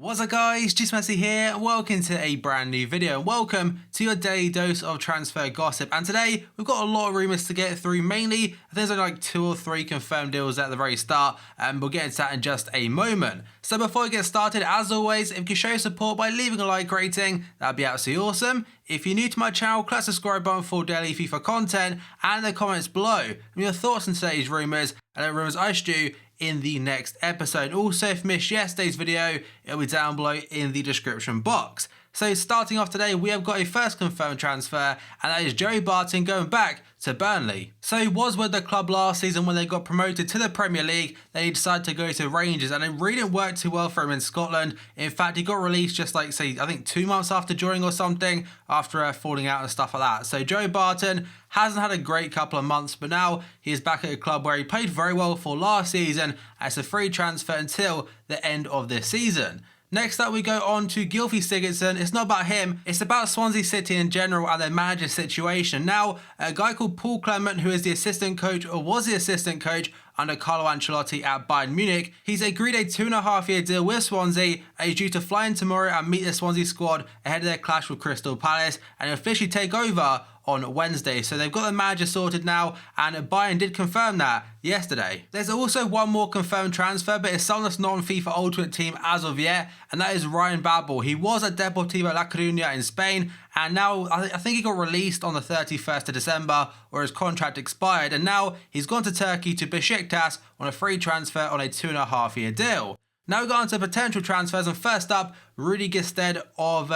What's up guys, just Messi here, welcome to a brand new video and welcome to your daily dose of transfer gossip. And today we've got a lot of rumours to get through. Mainly, I think there's only like 2 or 3 confirmed deals at the very start, and we'll get into that in just a moment. So before we get started, as always, if you can show your support by leaving a like rating, that'd be absolutely awesome. If you're new to my channel, click the subscribe button for daily FIFA content, and in the comments below your thoughts on today's rumours and the rumours I should do in the next episode. Also, if you missed yesterday's video, it'll be down below in the description box. So starting off today, we have got a first confirmed transfer, and that is Joey Barton going back to Burnley. So he was with the club last season when they got promoted to the Premier League. Then he decided to go to Rangers, and it really didn't work too well for him in Scotland. In fact, he got released just like, say, I think 2 months after joining or something, after falling out and stuff like that. So Joey Barton hasn't had a great couple of months, but now he is back at a club where he played very well for last season as a free transfer until the end of this season. Next up, we go on to Gylfi Sigurdsson. It's not about him, it's about Swansea City in general and their manager situation. Now, a guy called Paul Clement, who is the assistant coach, or was the assistant coach under Carlo Ancelotti at Bayern Munich, he's agreed a 2.5-year deal with Swansea, and he's due to fly in tomorrow and meet the Swansea squad ahead of their clash with Crystal Palace and officially take over on Wednesday. So they've got the manager sorted now, and Bayern did confirm that yesterday. There's also one more confirmed transfer, but it's someone that's not on FIFA Ultimate Team as of yet, and that is Ryan Babel. He was at Deportivo La Coruña in Spain, and now I think he got released on the 31st of December, or his contract expired, and now he's gone to Turkey to Besiktas on a free transfer on a 2.5-year deal. Now we got on to potential transfers, and first up, Rudy Gestede of,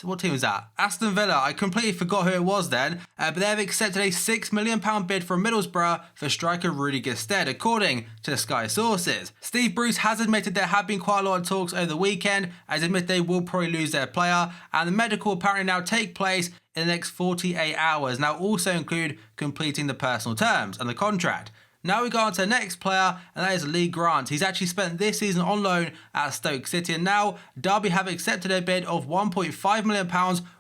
what team was that? Aston Villa. I completely forgot who it was then, but they have accepted a £6 million bid from Middlesbrough for striker Rudy Gestede, according to Sky sources. Steve Bruce has admitted there have been quite a lot of talks over the weekend, as admit they will probably lose their player, and the medical apparently now take place in the next 48 hours, now also include completing the personal terms and the contract. Now we go on to the next player, and that is Lee Grant. He's actually spent this season on loan at Stoke City, and now Derby have accepted a bid of £1.5 million,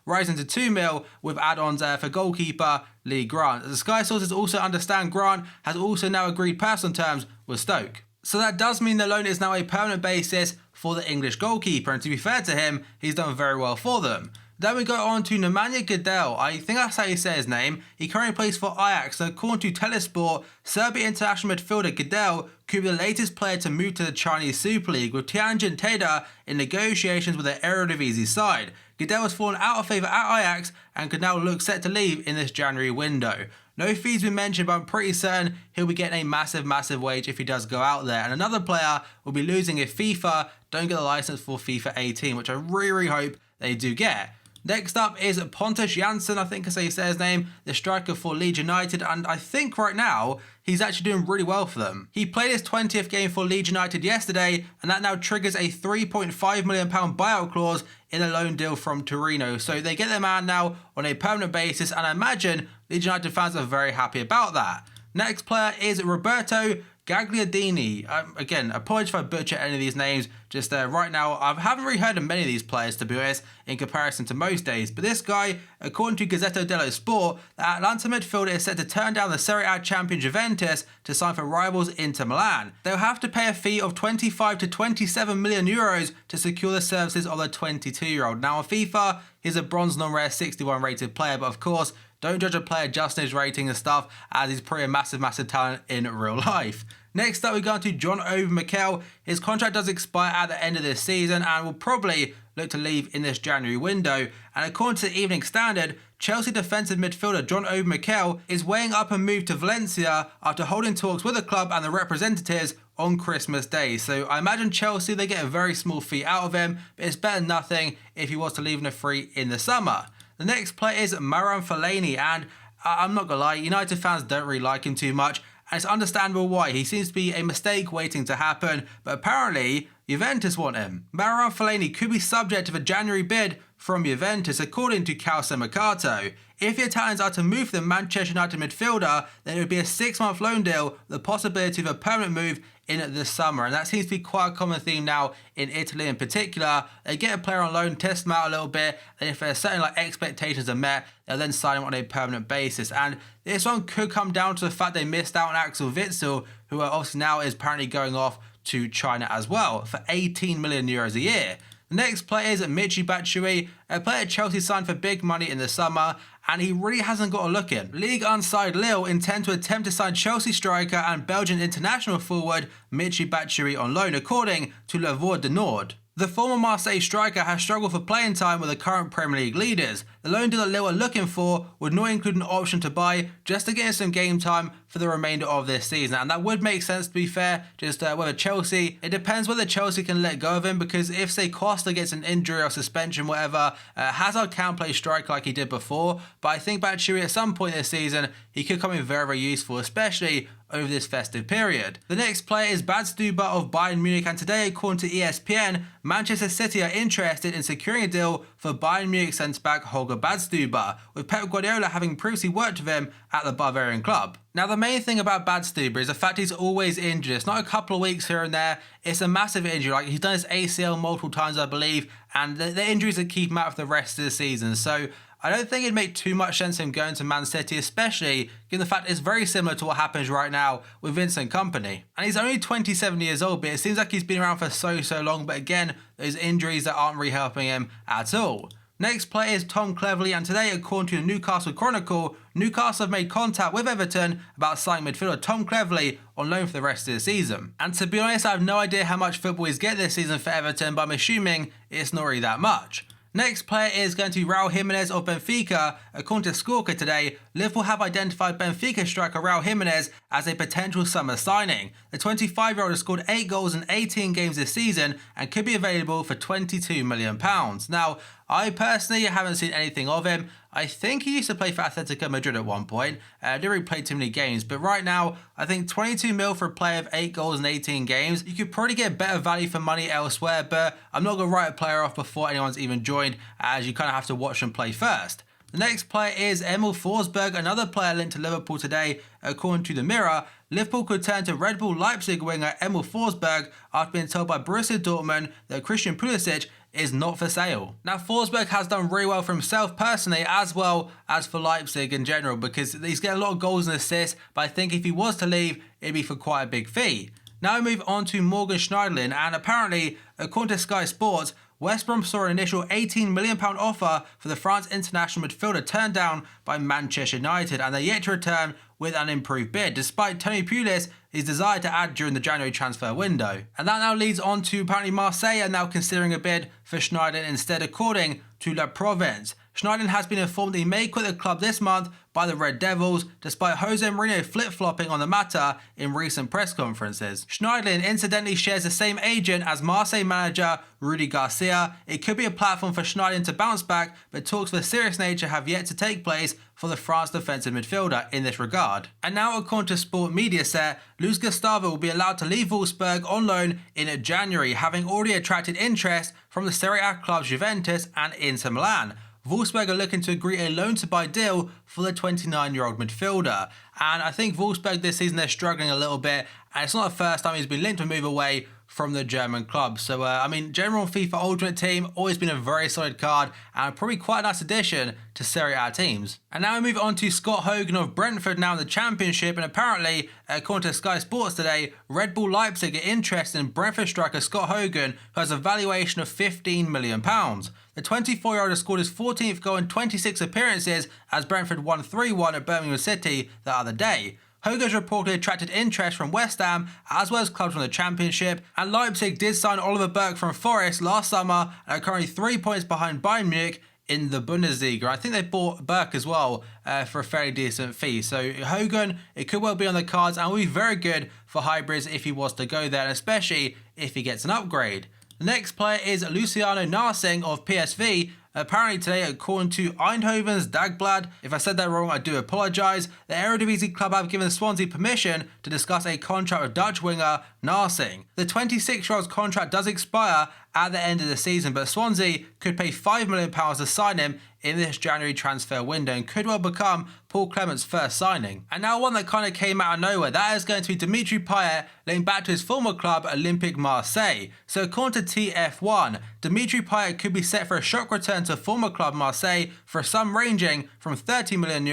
rising to £2 million with add-ons for goalkeeper Lee Grant. The Sky sources also understand Grant has also now agreed personal terms with Stoke. So that does mean the loan is now a permanent basis for the English goalkeeper, and to be fair to him, he's done very well for them. Then we go on to Nemanja Gudelj. I think that's how you say his name. He currently plays for Ajax, and according to Telesport, Serbia international midfielder Gudelj could be the latest player to move to the Chinese Super League, with Tianjin Teda in negotiations with the Eredivisie side. Gudelj has fallen out of favour at Ajax and could now look set to leave in this January window. No fees been mentioned, but I'm pretty certain he'll be getting a massive wage if he does go out there. And another player will be losing if FIFA don't get the license for FIFA 18, which I really hope they do get. Next up is Pontus Jansson, I think I say his name, the striker for Leeds United, and I think right now he's actually doing really well for them. He played his 20th game for Leeds United yesterday, and that now triggers a £3.5 million buyout clause in a loan deal from Torino. So they get their man now on a permanent basis, and I imagine Leeds United fans are very happy about that. Next player is Roberto Gagliardini. Again, apologies if I butcher any of these names. Just right now, I haven't really heard of many of these players, to be honest, in comparison to most days. But this guy, according to Gazzetta dello Sport, the Atalanta midfielder is set to turn down the Serie A champion Juventus to sign for rivals Inter Milan. They'll have to pay a fee of 25 to 27 million euros to secure the services of the 22-year-old. Now on FIFA, he's a bronze non-rare 61 rated player, but of course, don't judge a player just on his rating and stuff, as he's probably a massive talent in real life. Next up, we go on to John Obi Mikel. His contract does expire at the end of this season and will probably look to leave in this January window. And according to the Evening Standard, Chelsea defensive midfielder John Obi Mikel is weighing up a move to Valencia after holding talks with the club and the representatives on Christmas Day. So I imagine Chelsea, they get a very small fee out of him, but it's better than nothing if he was to leave in a free in the summer. The next player is Fellaini, and I'm not gonna lie, United fans don't really like him too much, and it's understandable why. He seems to be a mistake waiting to happen, but apparently Juventus want him. Fellaini could be subject to a January bid from Juventus, according to Calciomercato. If the Italians are to move the Manchester United midfielder, then it would be a 6-month loan deal with the possibility of a permanent move in the summer, and that seems to be quite a common theme now in Italy in particular. They get a player on loan, test them out a little bit, and if there's certain expectations are met, they'll then sign him on a permanent basis. And this one could come down to the fact they missed out on Axel Witsel, who obviously now is apparently going off to China as well for 18 million euros a year. The next player is Batshuayi, a player Chelsea signed for big money in the summer, and he really hasn't got a look in. League unside Lille intend to attempt to sign Chelsea striker and Belgian international forward Batshuayi on loan, according to Le Voix du Nord. The former Marseille striker has struggled for playing time with the current Premier League leaders. The loan deal that Lille are looking for would not include an option to buy just to get him some game time for the remainder of this season, and that would make sense, to be fair. Just whether Chelsea, it depends whether Chelsea can let go of him, because if say Costa gets an injury or suspension, whatever, Hazard can play striker like he did before, but I think Batshuayi at some point this season he could come in very, very useful, especially over this festive period. The next player is Badstuber of Bayern Munich, and today, according to ESPN, Manchester City are interested in securing a deal for Bayern Munich centre-back Holger Badstuber, with Pep Guardiola having previously worked with him at the Bavarian club. Now, the main thing about Badstuber is the fact he's always injured. It's not a couple of weeks here and there, it's a massive injury. Like, he's done his ACL multiple times, I believe, and the injuries that keep him out for the rest of the season. So I don't think it'd make too much sense him going to Man City, especially given the fact it's very similar to what happens right now with Vincent Kompany. And he's only 27 years old, but it seems like he's been around for so long. But again, there's injuries that aren't really helping him at all. Next player is Tom Cleverley, and today, according to the Newcastle Chronicle, Newcastle have made contact with Everton about signing midfielder Tom Cleverley on loan for the rest of the season. And to be honest, I have no idea how much football he's getting this season for Everton, but I'm assuming it's not really that much. Next player is going to be Raul Jimenez of Benfica. According to Scorker today, Liverpool have identified Benfica striker Raul Jimenez as a potential summer signing. The 25-year-old has scored 8 goals in 18 games this season and could be available for £22 million. Now, I personally haven't seen anything of him. I think he used to play for Atletico Madrid at one point. Didn't really play too many games, but right now, I think 22 mil for a player of 8 goals in 18 games. You could probably get better value for money elsewhere, but I'm not going to write a player off before anyone's even joined, as you kind of have to watch them play first. The next player is Emil Forsberg, another player linked to Liverpool today. According to the Mirror, Liverpool could turn to Red Bull Leipzig winger Emil Forsberg after being told by Borussia Dortmund that Christian Pulisic is not for sale. Now, Forsberg has done really well for himself personally, as well as for Leipzig in general, because he's getting a lot of goals and assists, but I think if he was to leave, it'd be for quite a big fee. Now we move on to Morgan Schneiderlin, and apparently, according to Sky Sports, West Brom saw an initial £18 million offer for the France international midfielder turned down by Manchester United, and they're yet to return with an improved bid, despite Tony Pulis' desire to add during the January transfer window. And that now leads on to apparently Marseille are now considering a bid for Schneiderlin instead, according to La Province. Schneiderlin has been informed that he may quit the club this month by the Red Devils, despite Jose Mourinho flip-flopping on the matter in recent press conferences. Schneiderlin incidentally shares the same agent as Marseille manager Rudy Garcia. It could be a platform for Schneiderlin to bounce back, but talks of a serious nature have yet to take place for the France defensive midfielder in this regard. And now, according to Sport Media Set, Luis Gustavo will be allowed to leave Wolfsburg on loan in January, having already attracted interest from the Serie A clubs Juventus and Inter Milan. Wolfsburg are looking to agree a loan-to-buy deal for the 29-year-old midfielder. And I think Wolfsburg this season, they're struggling a little bit, and it's not the first time he's been linked to move away from the German club. So, I mean, general FIFA Ultimate Team, always been a very solid card, and probably quite a nice addition to Serie A teams. And now we move on to Scott Hogan of Brentford, now in the Championship, and apparently, according to Sky Sports today, Red Bull Leipzig are interested in Brentford striker Scott Hogan, who has a valuation of £15 million. The 24-year-old has scored his 14th goal in 26 appearances as Brentford won 3-1 at Birmingham City the other day. Hogan's reportedly attracted interest from West Ham as well as clubs from the Championship, and Leipzig did sign Oliver Burke from Forest last summer and are currently 3 points behind Bayern Munich in the Bundesliga. I think they bought Burke as well for a fairly decent fee. So Hogan, it could well be on the cards and will be very good for hybrids if he was to go there, and especially if he gets an upgrade. The next player is Luciano Narsingh of PSV. Apparently today, according to Eindhoven's Dagblad, if I said that wrong, I do apologise, the Eredivisie club have given Swansea permission to discuss a contract with Dutch winger Narsingh. The 26-year-old's contract does expire at the end of the season, but Swansea could pay £5 million to sign him in this January transfer window and could well become Paul Clement's first signing. And now one that kind of came out of nowhere, that is going to be Dimitri Payet, linked back to his former club Olympique Marseille. So according to TF1, Dimitri Payet could be set for a shock return to former club Marseille for a sum ranging from €30 million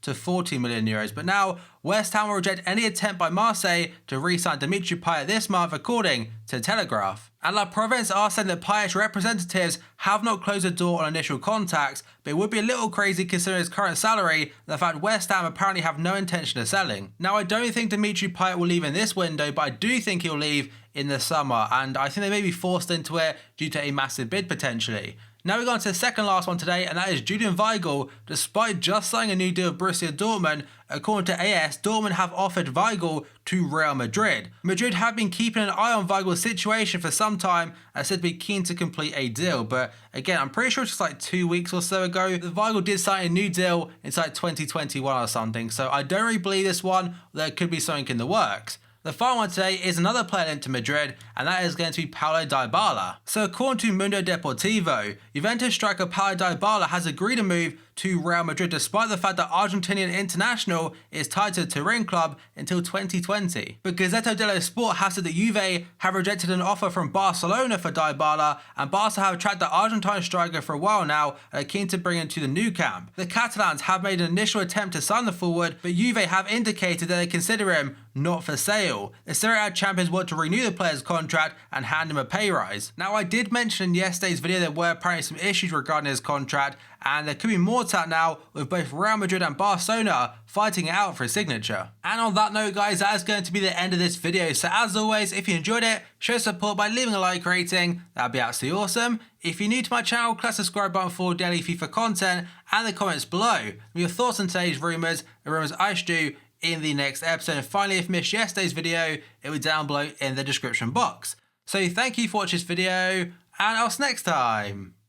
to 40 million euros. But now West Ham will reject any attempt by Marseille to re-sign Dimitri Payet this month, according to Telegraph. And La Province are saying that Payet's representatives have not closed the door on initial contacts, but it would be a little crazy considering his current salary and the fact West Ham apparently have no intention of selling. Now, I don't think Dimitri Payet will leave in this window, but I do think he'll leave in the summer, and I think they may be forced into it due to a massive bid potentially. Now we go on to the second last one today, and that is Julian Weigl. Despite just signing a new deal with Borussia Dortmund, according to AS, Dortmund have offered Weigl to Real Madrid. Madrid have been keeping an eye on Weigl's situation for some time and said to be keen to complete a deal. But again, I'm pretty sure it's just like 2 weeks or so ago that Weigl did sign a new deal in like 2021 or something. So I don't really believe this one. There could be something in the works. The final one today is another player linked to Madrid, and that is going to be Paulo Dybala. So according to Mundo Deportivo, Juventus striker Paulo Dybala has agreed to move to Real Madrid despite the fact that Argentinian international is tied to the Turin club until 2020. But Gazzetto dello Sport has said that Juve have rejected an offer from Barcelona for Dybala, and Barca have tracked the Argentine striker for a while now and are keen to bring him to the new camp. The Catalans have made an initial attempt to sign the forward, but Juve have indicated that they consider him not for sale. The Serie A champions want to renew the player's contract and hand him a pay rise. Now, I did mention in yesterday's video there were apparently some issues regarding his contract, and there could be more to that now with both Real Madrid and Barcelona fighting it out for his signature. And on that note, guys, that is going to be the end of this video. So as always, if you enjoyed it, show support by leaving a like rating. That'd be absolutely awesome. If you're new to my channel, click the subscribe button for daily FIFA content and the comments below with your thoughts on today's rumours, the rumours I should do in the next episode. And finally, if you missed yesterday's video, it will be down below in the description box. So thank you for watching this video, and I'll see you next time.